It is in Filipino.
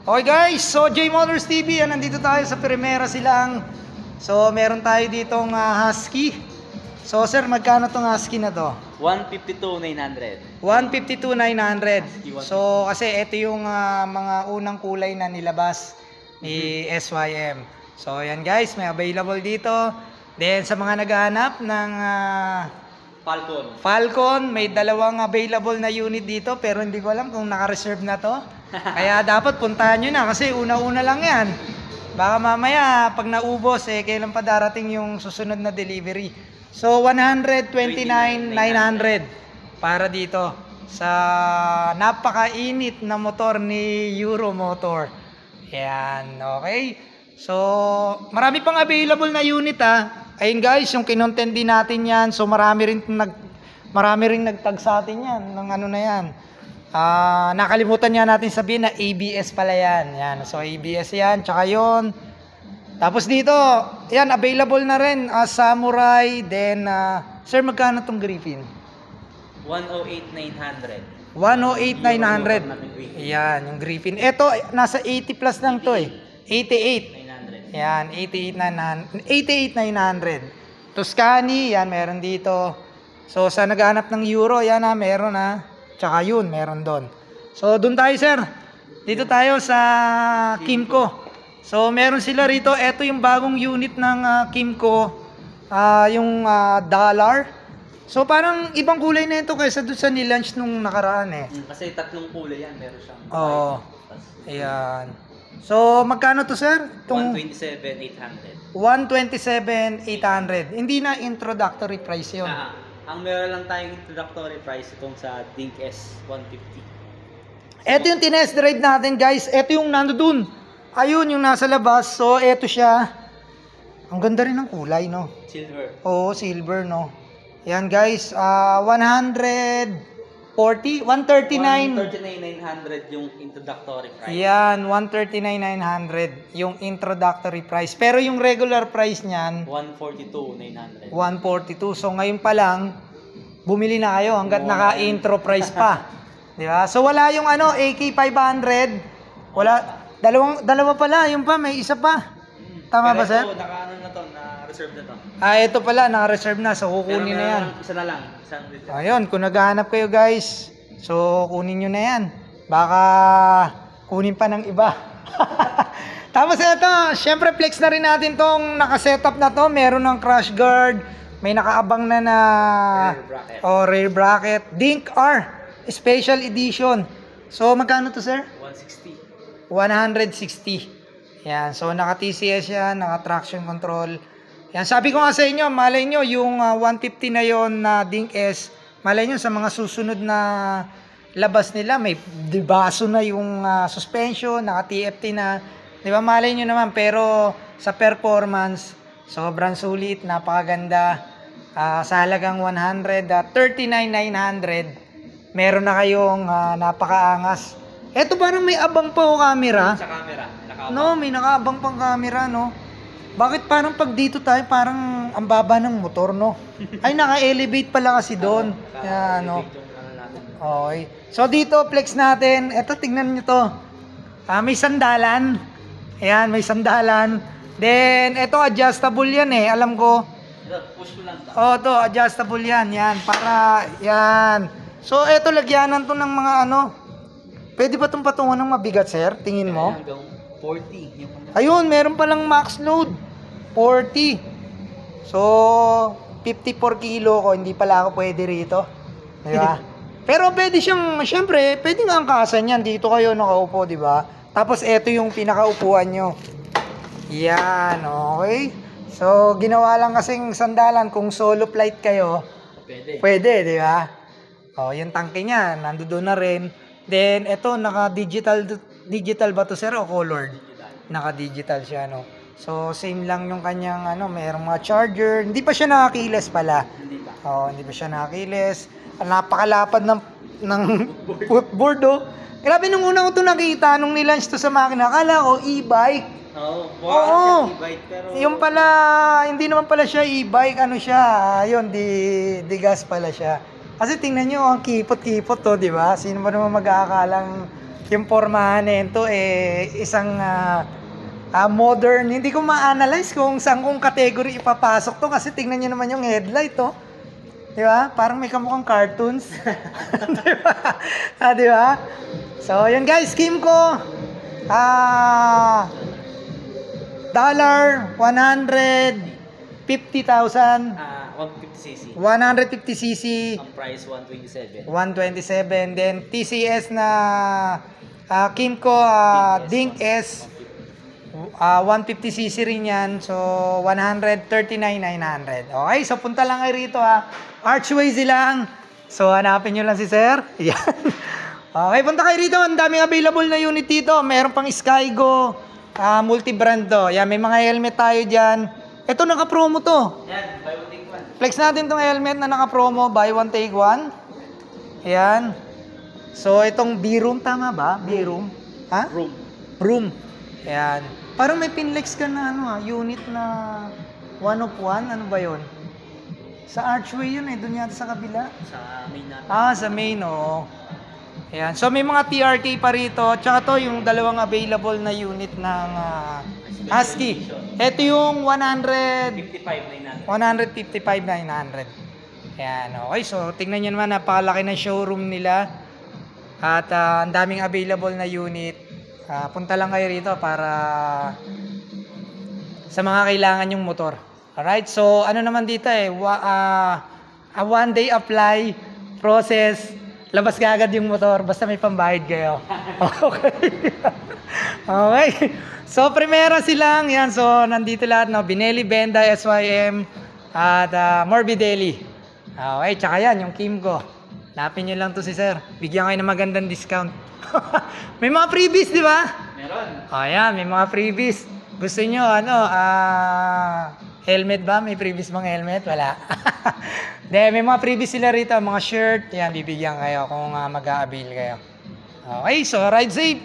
Okay guys, so J Motors TV, nandito tayo sa Primera Silang. So meron tayo ditong Husky. So sir, magkano tong Husky na to? 152,900. 152,900. So kasi ito yung mga unang kulay na nilabas ni SYM. So yan guys, may available dito. Then sa mga naghahanap ng Falcon, may dalawang available na unit dito pero hindi ko alam kung naka-reserve na to. Kaya dapat puntahan nyo na kasi una-una lang yan. Baka mamaya pag naubos kailan pa darating yung susunod na delivery. So 129,900 para dito sa napakainit na motor ni Euro Motor. Yan, okay. So marami pang available na unit Ayun guys, yung kinontent din natin yan. So marami rin nagtag sa atin yan ng ano na yan. Nakalimutan niya natin sabihin na ABS pala yan. Yan. So ABS yan, tsaka yun. Tapos dito, yan, available na rin Samurai. Then, sir, magkano tong Griffin? 108,900. 108,900. Yan, yung Griffin. Ito, nasa 80 plus lang to 88. Yan, 88,900. Tuscany, yan, meron dito. So, sa naghanap ng Euro, yan meron Tsaka yun, meron doon. So, doon tayo, sir. Dito tayo sa Kimco. So, meron sila rito. Ito yung bagong unit ng Kimco. Yung dollar. So, parang ibang kulay na ito kaysa doon sa nilaunch nung nakaraan Kasi tatlong kulay yan. Meron siyang Oo. Ayan. So, magkano to, sir? 127,800. 127,800. Hindi na introductory price yun. Ang meron lang tayong introductory price itong sa Dink S150. Ito yung tinest drive natin guys. Ito yung nandoon. Ayun yung nasa labas. So ito siya. Ang ganda rin ng kulay, no? Silver. Oo, silver, no? Yan guys. 139,900 yung introductory price. Yan, 139,900 yung introductory price. Pero yung regular price niyan 142,900. 142. So ngayon pa lang bumili na kayo hangga't naka-intro price pa. Di ba? So wala yung AK 500. Wala, dalawa pala, yung pa may isa pa. Tama ba, sir? Pero ito, na-reserve na to. Ito pala, naka-reserve na. So kukunin na yan. Isa na lang. Ayun, kung naghahanap kayo guys, so kunin nyo na yan. Baka kunin pa ng iba. Tapos ito, syempre flex na rin natin tong naka-setup na to. Meron ng crash guard, may nakaabang na rear bracket. Dink R, special edition. So magkano to, sir? 160. 160. Yan, so naka-TCS yan, naka-traction control. Yan, sabi ko nga sa inyo, malay nyo, yung 150 na yon na Dink S, malay nyo sa mga susunod na labas nila, may dibaso na yung suspension, naka-TFT na, di ba, malay nyo naman, pero sa performance, sobrang sulit, napakaganda, sa halagang 139,900, meron na kayong napakaangas. Eto parang may abang pa camera. Sa camera, nakaabang. No, may nakaabang pang camera, no? Bakit parang pag dito tayo, parang ang baba ng motor, no? Ay, naka-elevate pala kasi doon. Yan, no? Okay. So, dito, flex natin. Ito, tingnan nyo to. May sandalan. Ayan, may sandalan. Then, ito, adjustable yan Alam ko. Push mo lang to. To adjustable yan. Yan, para, yan. So, ito, lagyanan to ng mga Pwede ba itong patungan ng mabigat, sir? Tingin mo? Hanggang 40. Ayun, meron palang max load. 40. So, 54 kilo ko. Hindi pala ako pwede rito. Di ba? Pero pwede siyang, syempre, pwede nga angkasan yan. Dito kayo nakaupo, di ba? Tapos, ito yung pinakaupuan nyo. Yan, okay. So, ginawa lang kasing sandalan. Kung solo flight kayo, pwede, di ba? Yung tangke niya, nandoon na rin. Then, ito, naka-digital ba to, sir, o colored? Naka-digital siya, no? So, same lang yung kanyang, mayroong mga charger. Hindi pa siya nakakiles pala. Hindi pa siya nakakiles. Napakalapad ng footboard, Grabe, nung una ko ito nakita, nung nilaunch to sa makina, akala ko e-bike. Oo. Pero Yung pala, hindi naman pala siya e-bike, yun, di gas pala siya. Kasi tingnan nyo, ang kipot-kipot to, di ba? Sino ba naman mag-aakalang yung pormahan nito isang modern. Hindi ko ma-analyze kung saan kong category ipapasok to kasi tingnan niyo naman yung headlight, oh. Di ba? Parang may kamukhang cartoons. Di ba? Di ba? So, yun guys, Kymco. $150,000. 150cc. 150cc. Ang price 127. 127. Then, TCS na Kymco Dink S. 150cc rin yan. So, 139,900. Okay, so punta lang kayo rito Archway silang. So, hanapin nyo lang si Sir. Yan. Okay, punta kayo rito. Ang daming available na unit dito. Meron pang Skygo. Multi-brand to. Yan, may mga helmet tayo dyan. Ito, naka-promo to. Yan, buy one take one. Flex natin tong helmet na naka-promo. Buy one, take one. Yan. So, itong B-room, tama ba? B-room? Ha? Room. Room. Yan. Parang may pinlex ka na unit na 1 of 1. Ano ba yun? Sa Archway yun doon yata sa kabila. Sa main natin. Sa main, oo. Ayan. So may mga TRK pa rito. Tsaka to yung dalawang available na unit ng Husky. Ito yung 55,900. 155,900. Ayan. Okay. So tingnan nyo naman. Napakalaki ng showroom nila. At ang daming available na unit. Punta lang kayo rito para sa mga kailangan yung motor. Alright, so ano naman dito a one day apply process, labas ka agad yung motor basta may pambayad kayo. Okay. Okay. So primera silang yan, so nandito lahat Binelli, Benda, SYM at Morbidelli. Okay, tsaka yan yung Kymco. Lapin nyo lang to si Sir. Bigyan kayo ng magandang discount. May mga freebies, di ba? Meron. Ayan, may mga freebies. Gusto nyo, helmet ba? May freebies bang helmet? Wala. May mga freebies sila rito, mga shirt. Yan, bibigyan kayo kung mag-a-avail kayo. Okay, so ride safe.